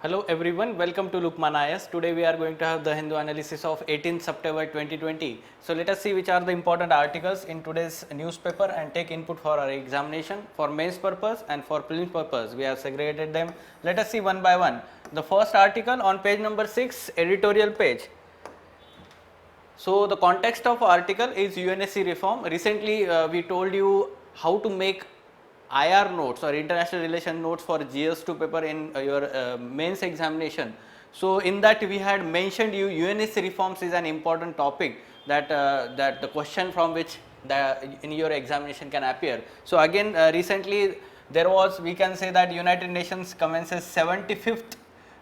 Hello everyone, welcome to Lukman IS. Today we are going to have the Hindu analysis of 18th September 2020. So let us see which are the important articles in today's newspaper and take input for our examination. For mains purpose and for prelims purpose, we have segregated them. Let us see one by one. The first article on page number 6, editorial page. So the context of article is UNSC reform. Recently we told you how to make IR notes or international relation notes for GS2 paper in your mains examination. So in that we had mentioned you UNSC reforms is an important topic that that the question from which in your examination can appear. So again recently there was, we can say that United Nations commences 75th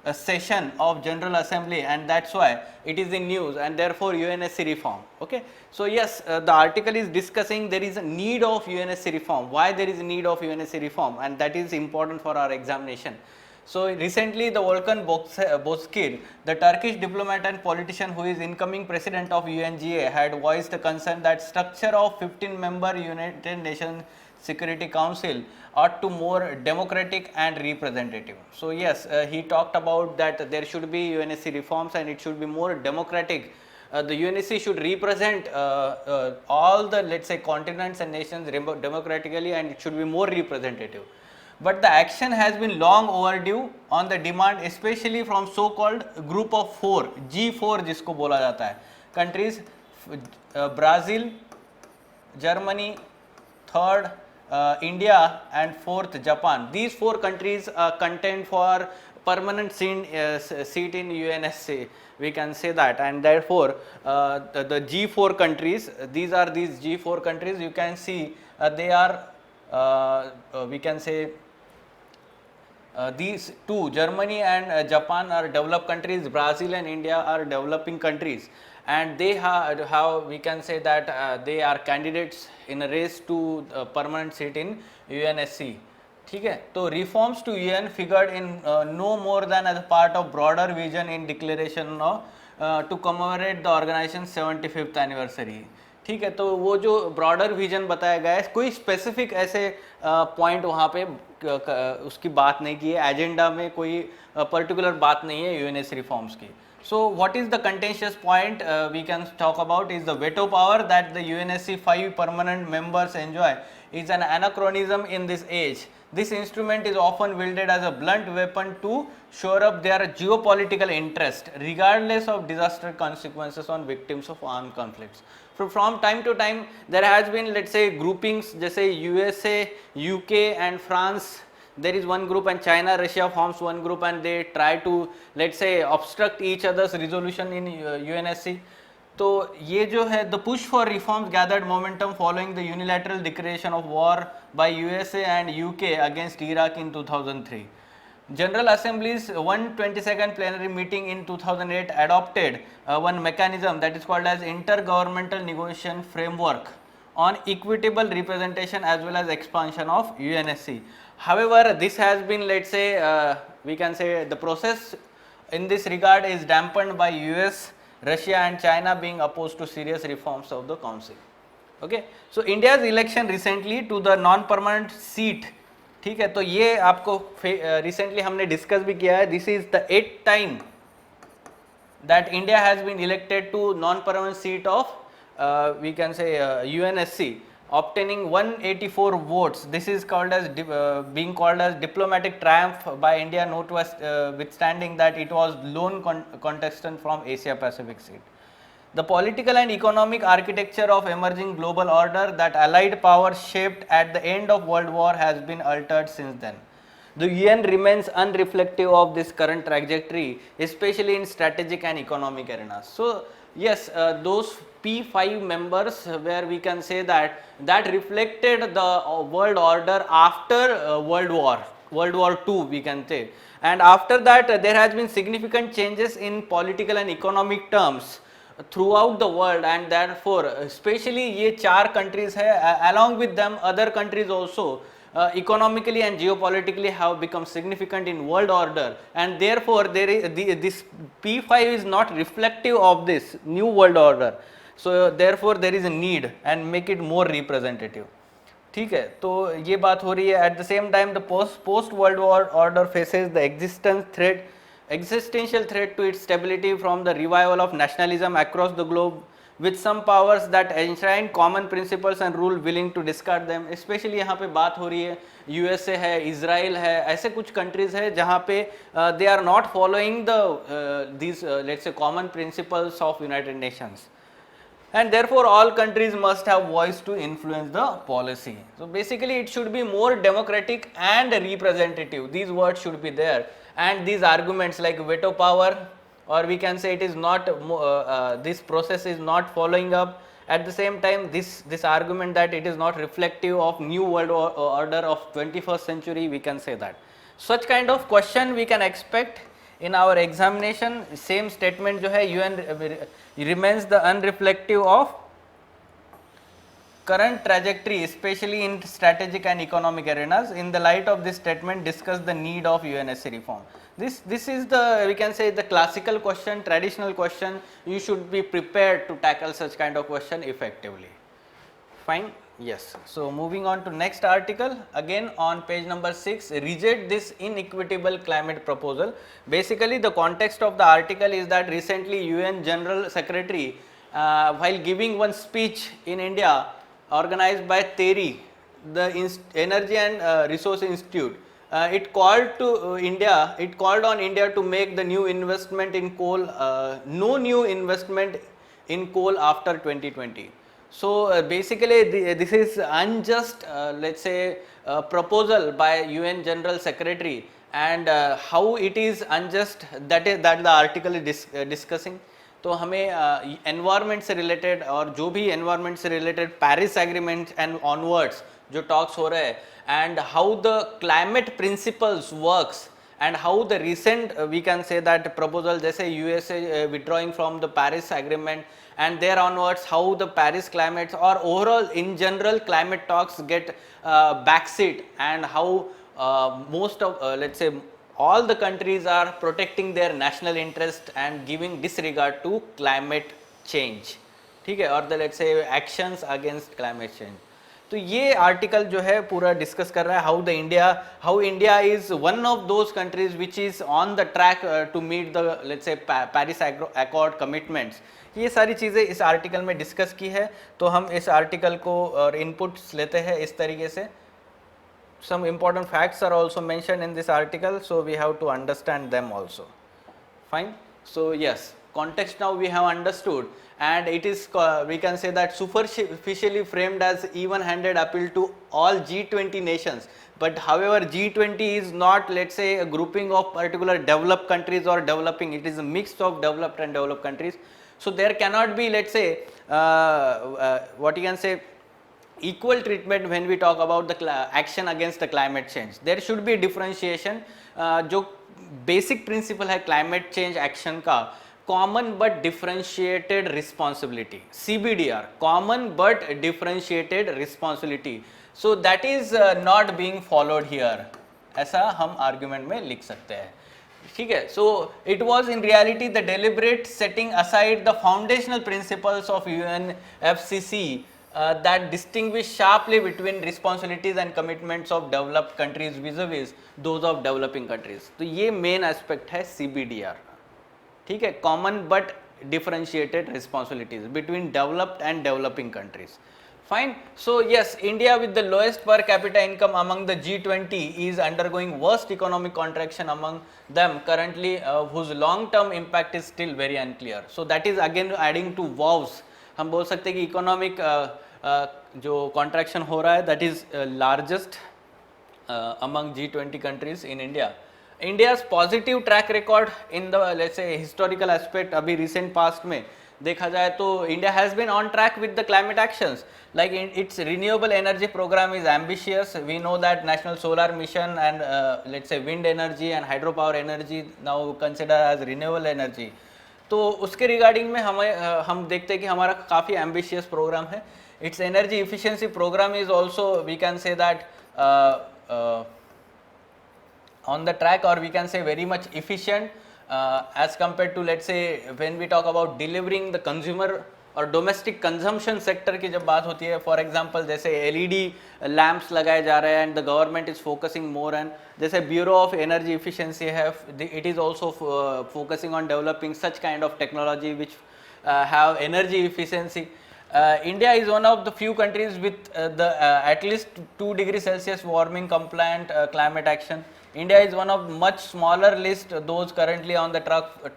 a session of General Assembly, and that's why it is in news, and therefore UNSC reform. Okay, so yes, the article is discussing there is a need of UNSC reform, why there is a need of UNSC reform, and that is important for our examination. So recently the Volkan Bozkir, the Turkish diplomat and politician who is incoming president of UNGA, had voiced a concern that structure of 15-member United Nations Security Council ought to more democratic and representative. So yes, he talked about that there should be UNSC reforms and it should be more democratic. The UNSC should represent all the, let's say, continents and nations democratically, and it should be more representative. But the action has been long overdue on the demand, especially from so-called group of 4, G4 जिसको बोला जाता है, countries, Brazil, Germany, third India, and fourth Japan. These 4 countries contend for permanent seat in UNSC, we can say that, and therefore the G4 countries, these G4 countries, you can see they are we can say these two, Germany and Japan, are developed countries, Brazil and India are developing countries, and they have we can say that they are candidates in a race to permanent seat in UNSC. ठीक है, तो reforms to UN figured in no more than as a part of broader vision in declaration to commemorate the organization's 75th anniversary. ठीक है, तो वो जो broader vision बताया गया है, कोई स्पेसिफिक ऐसे पॉइंट वहाँ पे उसकी बात नहीं की है, एजेंडा में कोई पर्टिकुलर बात नहीं है यूएनएस रिफॉर्म्स की. So what is the contentious point we can talk about is the veto power that the UNSC 5 permanent members enjoy is an anachronism in this age. This instrument is often wielded as a blunt weapon to shore up their geopolitical interest regardless of disaster consequences on victims of armed conflicts. So from time to time there has been, let's say, groupings जैसे USA, UK and France. There is one group, and China, Russia forms one group, and they try to, let's say, obstruct each other's resolution in UNSC. तो ये जो है, the push for reforms gathered momentum following the unilateral declaration of war by USA and UK against Iraq in 2003. General Assembly's 122nd plenary meeting in 2008 adopted one mechanism that is called as Intergovernmental Negotiation Framework on equitable representation as well as expansion of UNSC. However, this has been, let's say, we can say the process in this regard is dampened by US, Russia and China being opposed to serious reforms of the council. Okay, so India's election recently to the non-permanent seat, ठीक है, तो ये आपको recently हमने discuss भी किया है. This is the 8th time that India has been elected to non-permanent seat of we can say UNSC, obtaining 184 votes. This is called as being called as diplomatic triumph by India, notwithstanding that it was lone contestant from Asia Pacific seat. The political and economic architecture of emerging global order that allied powers shaped at the end of World War has been altered since then. The UN remains unreflective of this current trajectory, especially in strategic and economic arenas. So yes, those P5 members where we can say that reflected the world order after World War II, we can say, and after that there has been significant changes in political and economic terms throughout the world, and therefore especially ये 4 countries है, along with them other countries also economically and geopolitically have become significant in world order, and therefore there is this P5 is not reflective of this new world order. So therefore there is a need and make it more representative. ठीक है, तो ये बात हो रही है. At the same time the post World War order faces the existence threat existential threat to its stability from the revival of nationalism across the globe with some powers that enshrine common principles and rule willing to discard them. Especially यहाँ पे बात हो रही है USA है, Israel है, ऐसे कुछ countries है जहाँ पे they are not following these let's say common principles of United Nations. And therefore all countries must have voice to influence the policy. So basically it should be more democratic and representative. These words should be there, and these arguments like veto power, or we can say it is not this process is not following up. At the same time, this argument that it is not reflective of new world order of 21st century, we can say that such kind of question we can expect in our examination. Same statement जो है UN remains the unreflective of current trajectory, especially in strategic and economic arenas. In the light of this statement, discuss the need of UNSC reform. This is the, we can say, the classical question, traditional question. You should be prepared to tackle such kind of question effectively. Fine. Yes. So moving on to next article, again on page number 6, reject this inequitable climate proposal. Basically the context of the article is that recently UN General Secretary while giving one speech in India organized by TERI, the Energy and Resource Institute, it called on India to make the new investment in coal, no new investment in coal after 2020. So basically this is unjust, let's say, proposal by UN General Secretary, and how it is unjust, that the article is discussing. तो हमें environment से related और जो भी environment से related Paris Agreement and onwards जो talks हो रहे हैं, and how the climate principles works, and how the recent we can say that proposal जैसे USA withdrawing from the Paris Agreement, and there onwards how the Paris climate or overall in general climate talks get backseat, and how most of let's say all the countries are protecting their national interest and giving disregard to climate change, ठीक है, or the let's say actions against climate change. तो ये article जो है पूरा discuss कर रहा है how India is one of those countries which is on the track to meet the let's say Paris Accord commitments. ये सारी चीज़ें इस आर्टिकल में डिस्कस की है, तो हम इस आर्टिकल को और इनपुट्स लेते हैं इस तरीके से. Some important facts are also mentioned in this article, so we have to understand them also. Fine. So yes, context now we have understood, and it is we can say that superficially framed as even-handed appeal to all G20 nations. But however, G20 is not, let's say, a grouping of particular developed countries or developing. It is a mix of developed and developed countries. So there cannot be, let's say, what you can say, equal treatment when we talk about the action against the climate change. There should be differentiation. जो basic principle है climate change action का, common but differentiated responsibility, CBDR, common but differentiated responsibility. So that is not being followed here. ऐसा हम argument में लिख सकते हैं, ठीक है. So it was in reality the deliberate setting aside the foundational principles of UNFCCC that distinguish sharply between responsibilities and commitments of developed countries vis-a-vis those of developing countries. तो ये main aspect है CBDR, ठीक है, common but differentiated responsibilities between developed and developing countries. Fine. So yes, India with the lowest per capita income among the G20 is undergoing worst economic contraction among them currently, whose long-term impact is still very unclear. So that is again adding to woes. हम बोल सकते हैं कि economic जो contraction हो रहा है that is largest among G20 countries in India. India's positive track record in the let's say historical aspect अभी रिसेंट पास्ट में देखा जाए तो India has been on track with the climate actions, like its renewable energy programme is ambitious. We know that national solar mission and let's say wind energy and hydro power energy now consider as renewable energy. तो उसके regarding में हम देखते हैं कि हमारा काफ़ी ambitious programme है. Its energy efficiency programme is also we can say that on the track, or we can say very much efficient as compared to, let's say, when we talk about delivering the consumer और domestic consumption sector की जब बात होती है, for example जैसे LED lamps लगाए जा रहे हैं and the government is focusing more and जैसे ब्यूरो ऑफ एनर्जी इफिशिएंसी है, it is also focusing on developing such kind of technology which have energy efficiency. India is one of the few countries with the at least 2°C warming compliant climate action. India is one of much smaller list those currently on the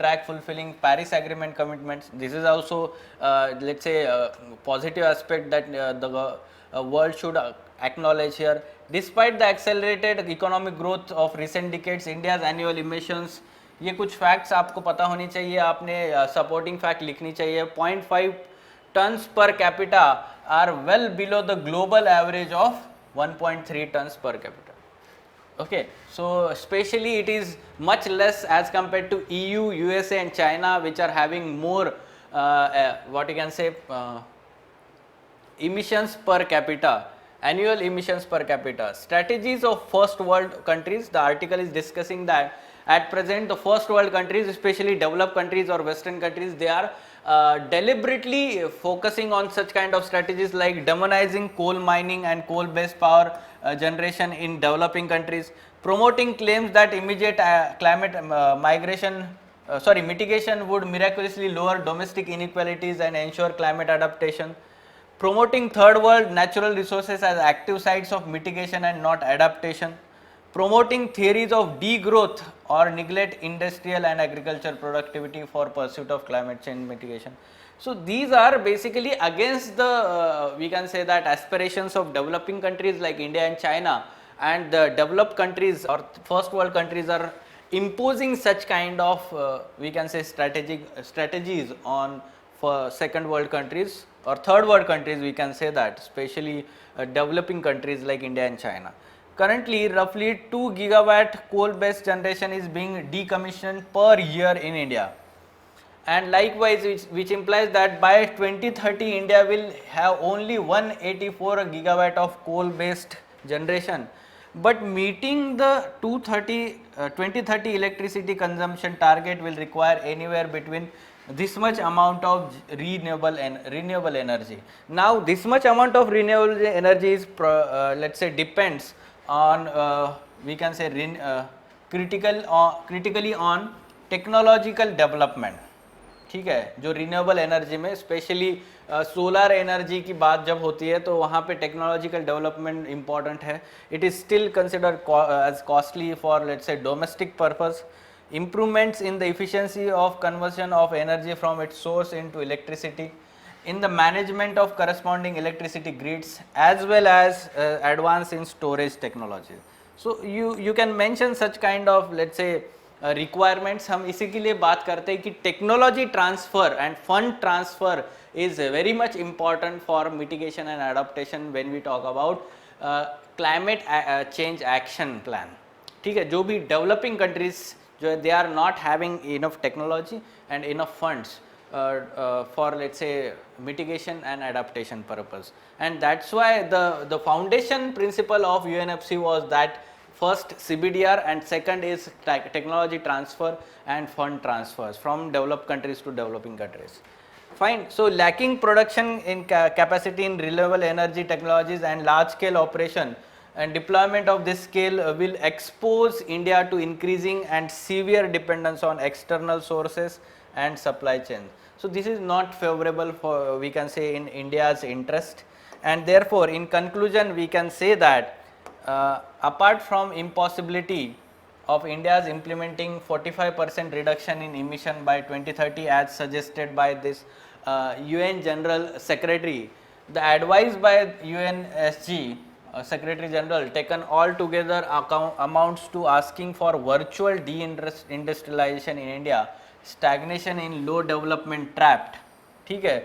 track fulfilling Paris Agreement commitments. This is also let's say positive aspect that the world should acknowledge here. Despite the accelerated economic growth of recent decades, India's annual emissions, ये कुछ facts आपको पता होनी चाहिए, आपने supporting fact लिखनी चाहिए. 0.5 tons per capita are well below the global average of 1.3 tons per capita. Okay, so especially it is much less as compared to EU, USA and China, which are having more what you can say emissions per capita, annual emissions per capita. Strategies of first world countries, the article is discussing that at present the first world countries, especially developed countries or western countries, they are deliberately focusing on such kind of strategies like demonizing coal mining and coal based power generation in developing countries, promoting claims that immediate climate mitigation would miraculously lower domestic inequalities and ensure climate adaptation, promoting third world natural resources as active sites of mitigation and not adaptation, promoting theories of degrowth or neglect industrial and agricultural productivity for pursuit of climate change mitigation. So these are basically against the we can say that aspirations of developing countries like India and China, and the developed countries or first world countries are imposing such kind of we can say strategies on for second world countries or third world countries, we can say that, especially developing countries like India and China. Currently, roughly 2 gigawatt coal based generation is being decommissioned per year in India, and likewise which implies that by 2030 India will have only 184 gigawatt of coal based generation, but meeting the 2030 electricity consumption target will require anywhere between this much amount of renewable energy. Now this much amount of renewable energy is let's say depends on we can say critically on technological development. ठीक है, जो renewable energy में specially solar energy की बात जब होती है तो वहाँ पे टेक्नोलॉजिकल डेवलपमेंट इंपॉर्टेंट है. It is still considered as costly for let's say domestic purpose. Improvements in the efficiency of conversion of energy from its source into electricity, in the management of corresponding electricity grids, as well as advance in storage technology. So you can mention such kind of let's say requirements. हम इसी के लिए बात करते हैं कि technology transfer and fund transfer is very much important for mitigation and adaptation when we talk about climate change action plan. ठीक है, जो भी developing countries they are not having enough technology and enough funds for let's say mitigation and adaptation purpose, and that's why the foundation principle of UNFC was that first CBDR and second is technology transfer and fund transfers from developed countries to developing countries. Fine. So lacking production in capacity in renewable energy technologies and large scale operation and deployment of this scale will expose India to increasing and severe dependence on external sources and supply chains. So this is not favorable for we can say in India's interest, and therefore in conclusion we can say that apart from impossibility of India's implementing 45% reduction in emission by 2030 as suggested by this UN General Secretary, the advice by UNSG Secretary General taken all together amounts to asking for virtual deindustrialization in India, stagnation in low development trapped, ठीक है,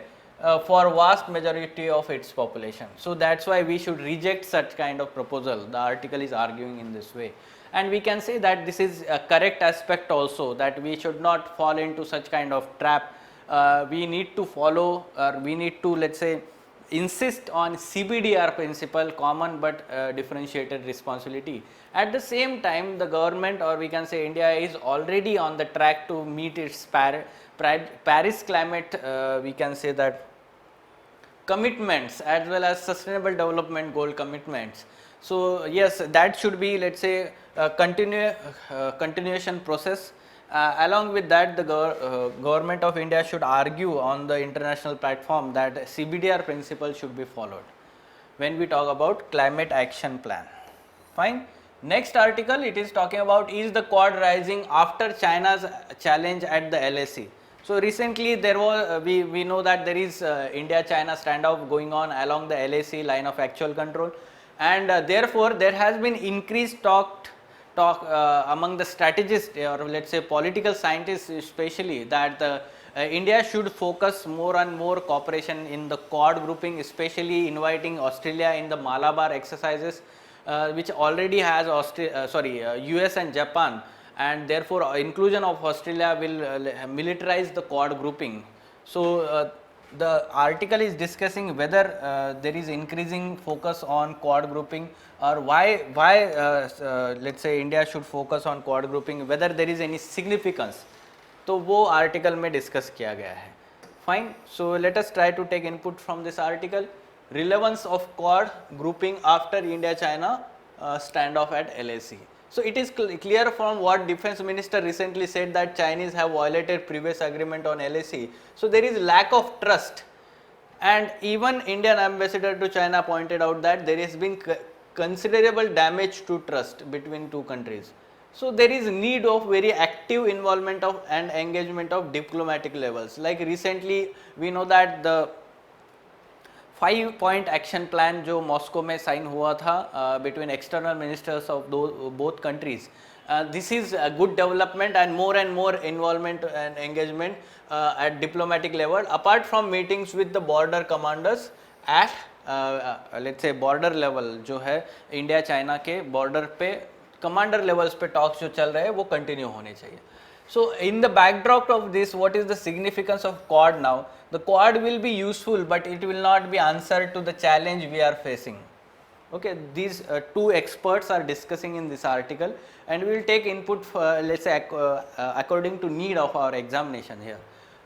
for vast majority of its population. So that's why we should reject such kind of proposal. The article is arguing in this way, and we can say that this is a correct aspect also, that we should not fall into such kind of trap. We need to follow, or we need to let's say insist on CBDR principle, common but differentiated responsibility. At the same time, the government, or we can say India, is already on the track to meet its Paris climate we can say that commitments as well as sustainable development goal commitments. So yes, that should be, let's say, a continuation process. Along with that, the government of India should argue on the international platform that CBDR principle should be followed when we talk about climate action plan. Fine. Next article, it is talking about, is the Quad rising after China's challenge at the LAC. So recently there was, we know that there is India-China standoff going on along the LAC, line of actual control, and therefore there has been increased talk among the strategists, or let's say political scientists especially, that India should focus more and more cooperation in the Quad grouping, especially inviting Australia in the Malabar exercises, which already has US and Japan, and therefore inclusion of Australia will militarize the Quad grouping. So the article is discussing whether there is increasing focus on Quad grouping, or why let's say India should focus on Quad grouping, whether there is any significance. तो वो article में discuss किया गया है. Fine. So let us try to take input from this article. Relevance of Quad grouping after India-China standoff at LAC. So it is clear from what Defense Minister recently said that Chinese have violated previous agreement on LAC. So there is lack of trust, and even Indian ambassador to China pointed out that there has been considerable damage to trust between two countries. So there is need of very active involvement of and engagement of diplomatic levels. Like recently we know that the 5-point action plan जो Moscow में sign हुआ था between external ministers of both countries. This is a good development and more involvement and engagement at diplomatic level, apart from meetings with the border commanders at let's say border level जो है India China के border पे commander levels पे talks जो चल रहे हैं वो कंटिन्यू होने चाहिए. So in the backdrop of this, what is the significance of Quad now? The Quad will be useful, but it will not be answer to the challenge we are facing. Okay, these two experts are discussing in this article, and we will take input for, let's say according to need of our examination here.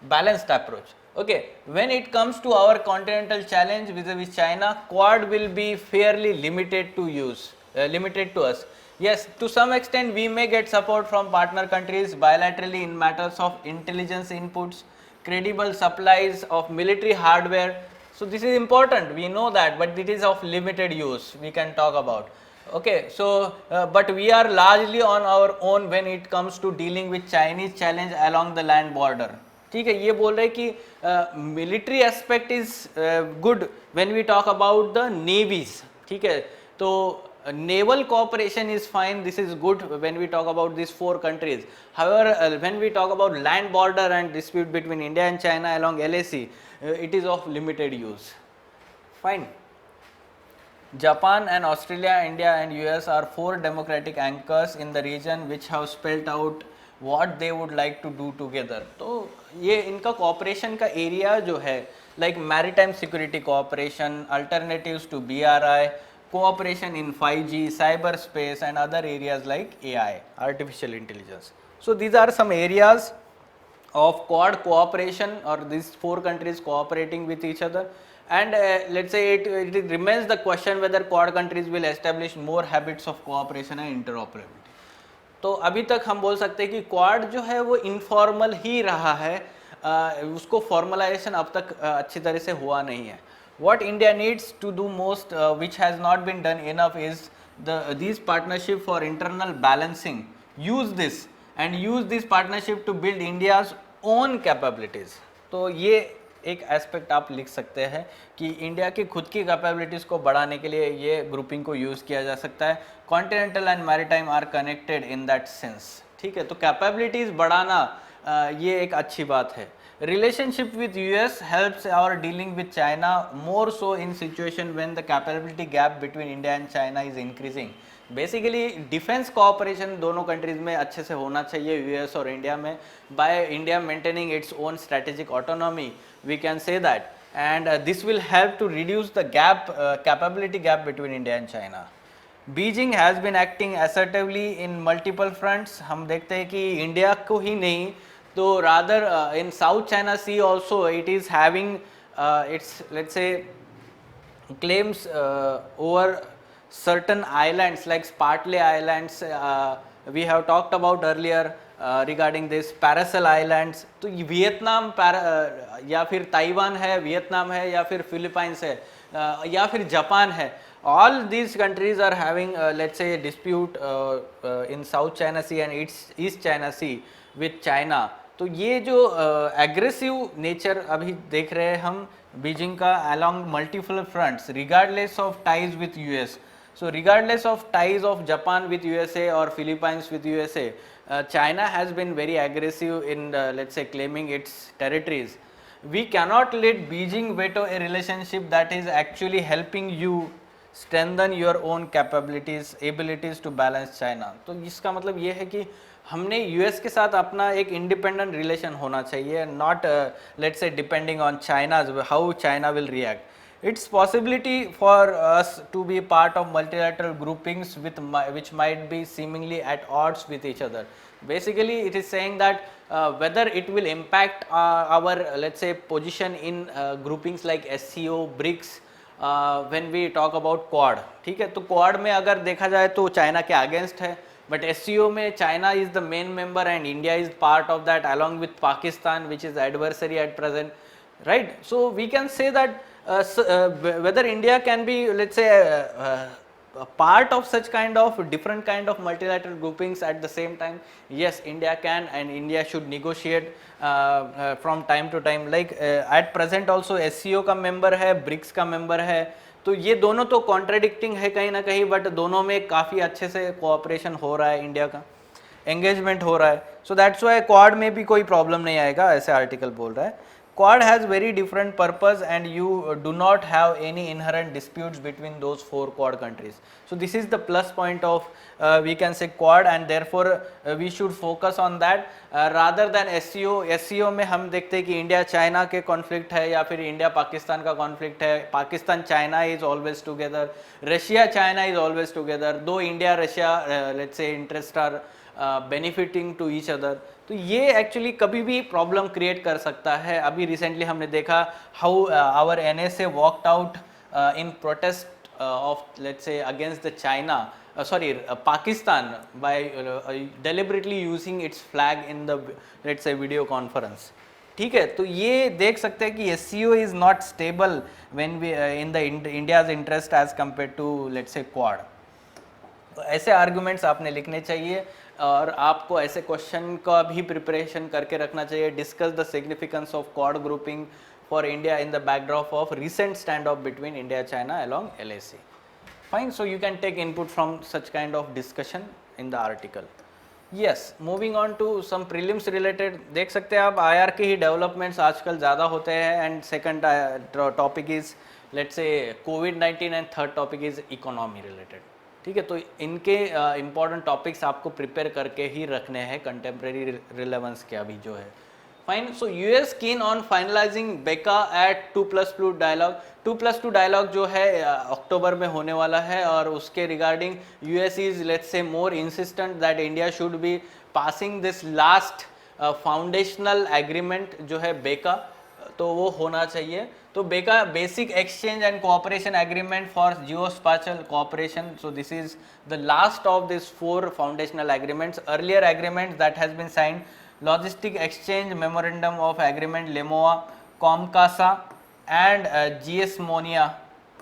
Balanced approach. Okay, when it comes to our continental challenge vis-a-vis China, Quad will be fairly limited to use, limited to us. Yes, to some extent we may get support from partner countries bilaterally in matters of intelligence inputs, credible supplies of military hardware. So this is important, we know that, but it is of limited use, we can talk about. Okay, so but we are largely on our own when it comes to dealing with Chinese challenge along the land border. ठीक है, ये बोल रहे कि military aspect is good when we talk about the navies. ठीक है, तो naval cooperation is fine, this is good when we talk about these four countries. However, when we talk about land border and dispute between India and China along LAC, it is of limited use. Fine. Japan and Australia, India and US are four democratic anchors in the region which have spelled out what they would like to do together. तो ये इनका cooperation का area जो है, like maritime security cooperation, alternatives to BRI, cooperation in 5G, cyberspace and other areas like AI, artificial intelligence. So these are some areas of Quad cooperation, or these four countries cooperating with each other. And let's say it remains the question whether Quad countries will establish more habits of cooperation and interoperability. तो अभी तक हम बोल सकते हैं कि quad जो है वो इनफॉर्मल ही रहा है, उसको फॉर्मलाइजेशन अब तक अच्छी तरह से हुआ नहीं है. What India needs to do most, which has not been done enough, is these partnership for internal balancing. Use this and use this partnership to build India's own capabilities. तो ये एक एस्पेक्ट आप लिख सकते हैं कि इंडिया की खुद की कैपेबिलिटीज़ को बढ़ाने के लिए ये ग्रुपिंग को यूज़ किया जा सकता है. Continental and maritime are connected in that sense. ठीक है, तो कैपेबिलिटीज़ बढ़ाना ये एक अच्छी बात है. Relationship with US helps our dealing with China, more so in situation when the capability gap between India and China is increasing. Basically defense cooperation दोनों countries में अच्छे से होना चाहिए, US और India में. By India maintaining its own strategic autonomy, we can say that, and this will help to reduce the gap, capability gap between India and China. Beijing has been acting assertively in multiple fronts. हम देखते हैं कि India को ही नहीं, तो rather in South China Sea also it is having its, let's say, claims over certain islands like Spratly Islands. We have talked about earlier regarding this Paracel Islands. तो ये Vietnam या फिर ताइवान है, Vietnam है, या फिर Philippines है, या फिर जापान है. All these countries are having let's say a dispute in South China Sea and East China Sea with China. तो ये जो एग्रेसिव नेचर अभी देख रहे हैं हम बीजिंग का along multiple fronts regardless of ties with US. So regardless of ties of Japan with USA or Philippines with USA, China has been very aggressive in let's say claiming its territories. We cannot let Beijing veto a relationship that is actually helping you strengthen your own capabilities, abilities to balance China. तो इसका मतलब ये है कि हमने US के साथ अपना एक इंडिपेंडेंट रिलेशन होना चाहिए, not let's say depending on China how China will react. It's possibility for us to be part of multilateral groupings which might be seemingly at odds with each other. Basically, it is saying that whether it will impact our let's say position in groupings like SCO, BRICS, when we talk about Quad. ठीक है, तो Quad में अगर देखा जाए तो China के against है, but SCO में China is the main member and India is part of that along with Pakistan, which is adversary at present, right? So we can say that whether India can be, let's say, a part of such kind of different kind of multilateral groupings at the same time. Yes, India can, and India should negotiate from time to time. Like at present also SCO का member है, BRICS का member है, तो ये दोनों तो contradicting है कहीं ना कहीं, बट दोनों में काफ़ी अच्छे से कोऑपरेशन हो रहा है, इंडिया का एंगेजमेंट हो रहा है. सो दैट्स वाई क्वाड में भी कोई प्रॉब्लम नहीं आएगा, ऐसे आर्टिकल बोल रहा है. Quad has very different purpose and you do not have any inherent disputes between those 4 Quad countries. So this is the plus point of we can say Quad, and therefore we should focus on that rather than SCO. SCO में हम देखते हैं कि India China के conflict है या फिर India Pakistan का कॉन्फ्लिक्ट है. Pakistan China is always together, Russia China is always together, दो India Russia let's say interest are benefiting to each other. तो ये एक्चुअली कभी भी प्रॉब्लम क्रिएट कर सकता है. अभी रिसेंटली हमने देखा how our NSA walked out in protest of let's say against the China Pakistan by deliberately using its flag in the let's say video conference. ठीक है, तो ये देख सकते हैं कि SCO is not stable when we in the India's interest as compare to let's say Quad. ऐसे arguments आपने लिखने चाहिए और आपको ऐसे क्वेश्चन का भी प्रिपरेशन करके रखना चाहिए. Discuss the significance of Quad grouping for India in the backdrop of recent stand off between India China along LAC. Fine, so you can take input from such kind of discussion in the article. Yes, moving on to some prelims related. देख सकते हैं आप IR के ही developments आजकल ज़्यादा होते हैं. And second topic is let's से COVID-19 and third topic is economy related. ठीक है, तो इनके इम्पॉर्टेंट टॉपिक्स आपको प्रिपेयर करके ही रखने हैं कंटेम्प्रेरी रिलेवेंस के अभी जो है. Fine, so US keen on finalising BECA at 2+2 dialogue. 2+2 dialogue जो है अक्टूबर में होने वाला है और उसके regarding US is let's say more insistent that India should be passing this last foundational agreement जो है बेका, तो वो होना चाहिए. तो BECA basic exchange and cooperation agreement for geospatial cooperation. So this is the last of this 4 foundational agreements. Earlier agreements that has been signed logistic exchange memorandum of agreement LEMOA, COMCASA and GSOMIA.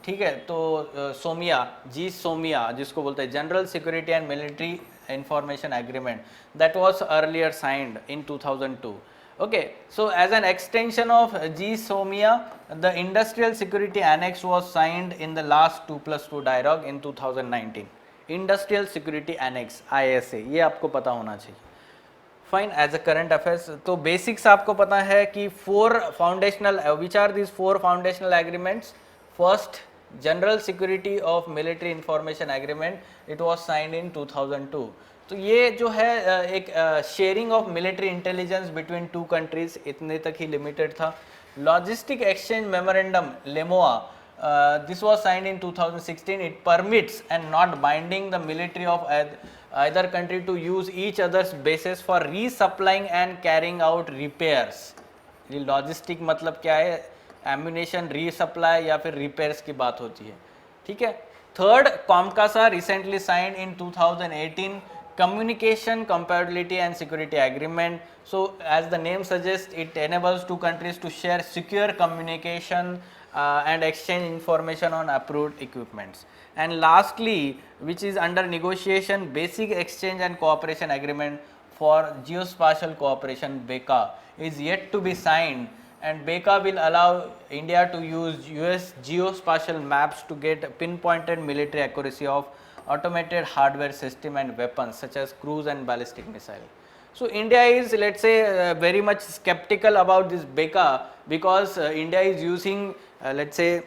ठीक है, तो GSOMIA जिसको बोलते हैं general security and military information agreement, that was earlier signed in 2002. Okay, so as an extension of GSOMIA, the Industrial Security Annex was signed in the last 2+2 dialogue in 2019. Industrial Security Annex ISA, ये आपको पता होना चाहिए. Fine, as a current affairs तो basics आपको पता है कि 4 foundational, which are this 4 foundational agreements. First, general security of military information agreement, it was signed in 2002. तो ये जो है एक sharing of military intelligence between 2 countries, इतने तक ही लिमिटेड था. Logistic exchange memorandum LEMOA, this was signed in 2016. It permits and not binding the military of either country to use each other's bases for resupplying and carrying out repairs. ये logistic मतलब क्या है? Ammunition resupply या फिर repairs की बात होती है, ठीक है। Third, COMCASA recently signed in 2018 communication compatibility and security agreement. So as the name suggests, it enables two countries to share secure communication and exchange information on approved equipments. And lastly, which is under negotiation, basic exchange and cooperation agreement for geospatial cooperation, BECA, is yet to be signed, and BECA will allow India to use US geospatial maps to get pinpointed military accuracy of automated hardware system and weapons such as cruise and ballistic missile. So India is, let's say, very much skeptical about this BECA, because India is using, let's say,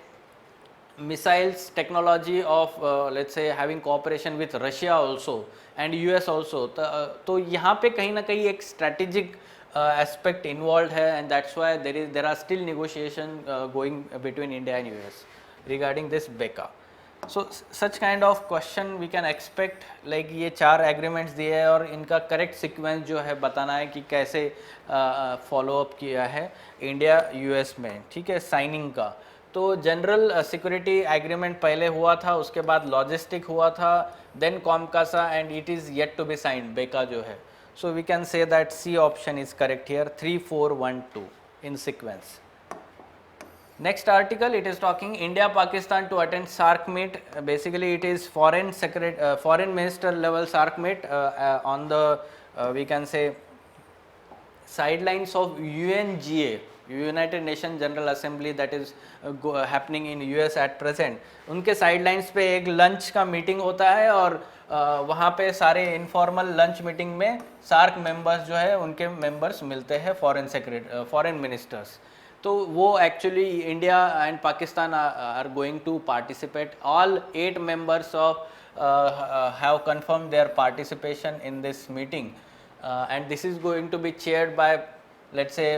missiles technology of, let's say, having cooperation with Russia also and US also. तो यहाँ पे कहीं ना कहीं एक strategic aspect involved है, and that's why there are still negotiation going between India and US regarding this BECA. So such kind of question we can expect, like ये 4 agreements दिए हैं और इनका correct sequence जो है बताना है कि कैसे follow up किया है इंडिया US में, ठीक है, साइनिंग का। तो जनरल सिक्योरिटी एग्रीमेंट पहले हुआ था, उसके बाद लॉजिस्टिक हुआ था, then COMCASA, and it is yet to be signed, BECA जो है। So we can say that C option is correct here, 3, 4, 1, 2 in sequence. Next article, it is talking India Pakistan to attend SAARC meet. Basically it is foreign minister level SAARC meet on the we can say sidelines of UNGA, United nation general assembly, that is happening in US at present. उनके sidelines पे एक lunch का meeting होता है, और वहाँ पे सारे इनफॉर्मल लंच मीटिंग में सार्क मेंबर्स जो है उनके मेंबर्स मिलते हैं, फॉरेन मिनिस्टर्स। तो वो actually India and Pakistan are going to participate. All 8 members of have confirm their participation in this meeting, and this is going to be chaired by, let's say,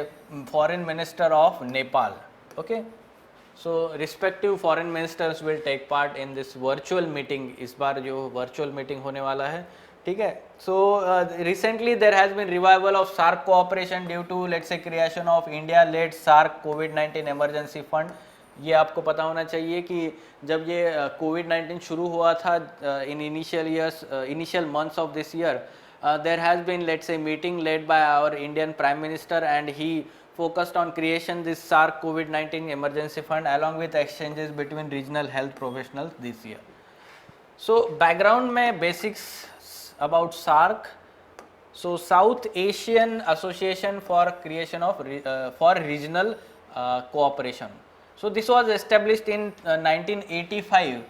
foreign minister of Nepal. Okay, so respective foreign ministers will take part in this virtual meeting. इस बार जो virtual meeting होने वाला है, ठीक है। So recently there has been revival of SAARC cooperation due to, let's say, creation of India led SAARC COVID-19 emergency fund. ये आपको पता होना चाहिए कि जब ये COVID-19 शुरू हुआ था in initial months of this year, there has been, let's say, meeting led by our Indian Prime Minister, and he focused on creation this SAARC COVID-19 emergency fund along with exchanges between regional health professionals this year. So background में basics about SAARC. So South Asian Association for creation of for regional cooperation. So this was established in 1985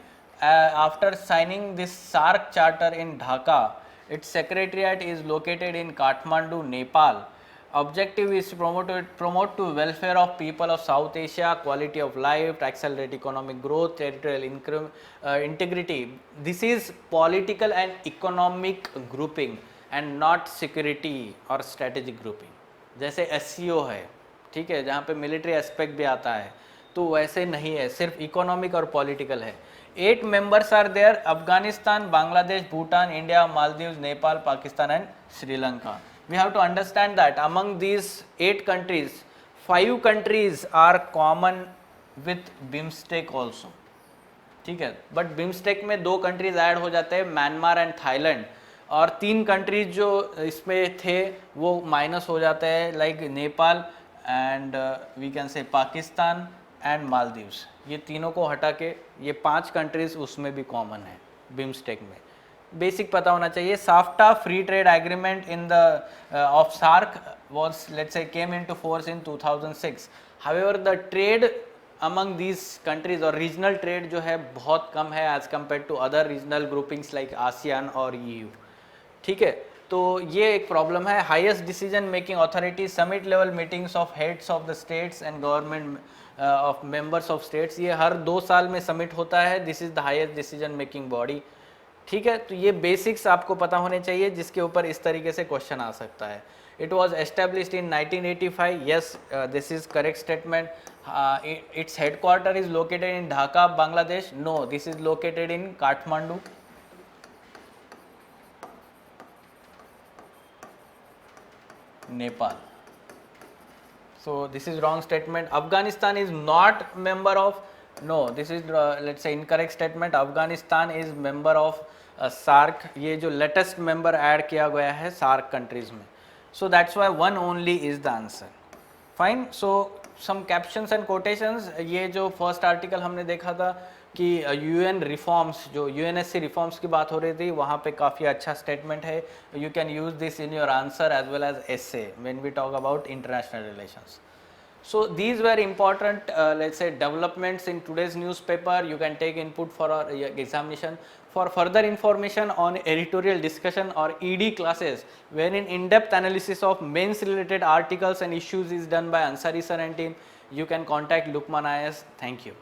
after signing this SAARC charter in Dhaka. Its secretariat is located in Kathmandu, Nepal. Objective is to promote to welfare of people of South Asia, quality of life, accelerate economic growth, territorial integrity. This is political and economic grouping and not security or strategic grouping. जैसे SCO है, ठीक है, जहाँ पे military aspect भी आता है, तो वैसे नहीं है, सिर्फ इकोनॉमिक और पॉलिटिकल है। 8 members are there: Afghanistan, Bangladesh, Bhutan, India, Maldives, Nepal, Pakistan and Sri Lanka. We have to understand that among these 8 countries, 5 countries are common with BIMSTEC also, ठीक है। बट BIMSTEC में 2 countries add हो जाते हैं, Myanmar and Thailand, और 3 countries जो इसमें थे वो माइनस हो जाते हैं, like Nepal and we can say Pakistan and Maldives. ये तीनों को हटा के ये 5 कंट्रीज उसमें भी कॉमन है बिम्स्टेक में। बेसिक पता होना चाहिए। SAFTA free trade agreement in the of SAARC was, let's say, came into force in 2006। However the trade among these countries और रीजनल ट्रेड जो है बहुत कम है as compare to other regional groupings like ASEAN और EU, ठीक है। तो ये एक प्रॉब्लम है। Highest decision making authority, summit level meetings of heads of the states and government of members of states, ये हर 2 साल में समिट होता है। This is the highest decision making body, ठीक है। तो ये बेसिक्स आपको पता होने चाहिए, जिसके ऊपर इस तरीके से क्वेश्चन आ सकता है। It was established in 1985, yes, this is correct statement. Its headquarter is located in Dhaka, Bangladesh, no, this is located in Kathmandu, Nepal. So this is wrong statement. Afghanistan is not member of. No, this is let's say incorrect statement. Afghanistan is member of SARC. ये जो latest member add किया गया है SARC countries में. So that's why one only is the answer. Fine. So some captions and quotations. ये जो first article हमने देखा था कि UN reforms, जो UNSC reforms की बात हो रही थी, वहाँ पे काफ़ी अच्छा statement है. You can use this in your answer as well as essay when we talk about international relations. So these were important, let's say, developments in today's newspaper. You can take input for our examination. For further information on editorial discussion or ED classes, wherein in-depth analysis of mains related articles and issues is done by Ansari sir and team, you can contact Lukman IAS. Thank you.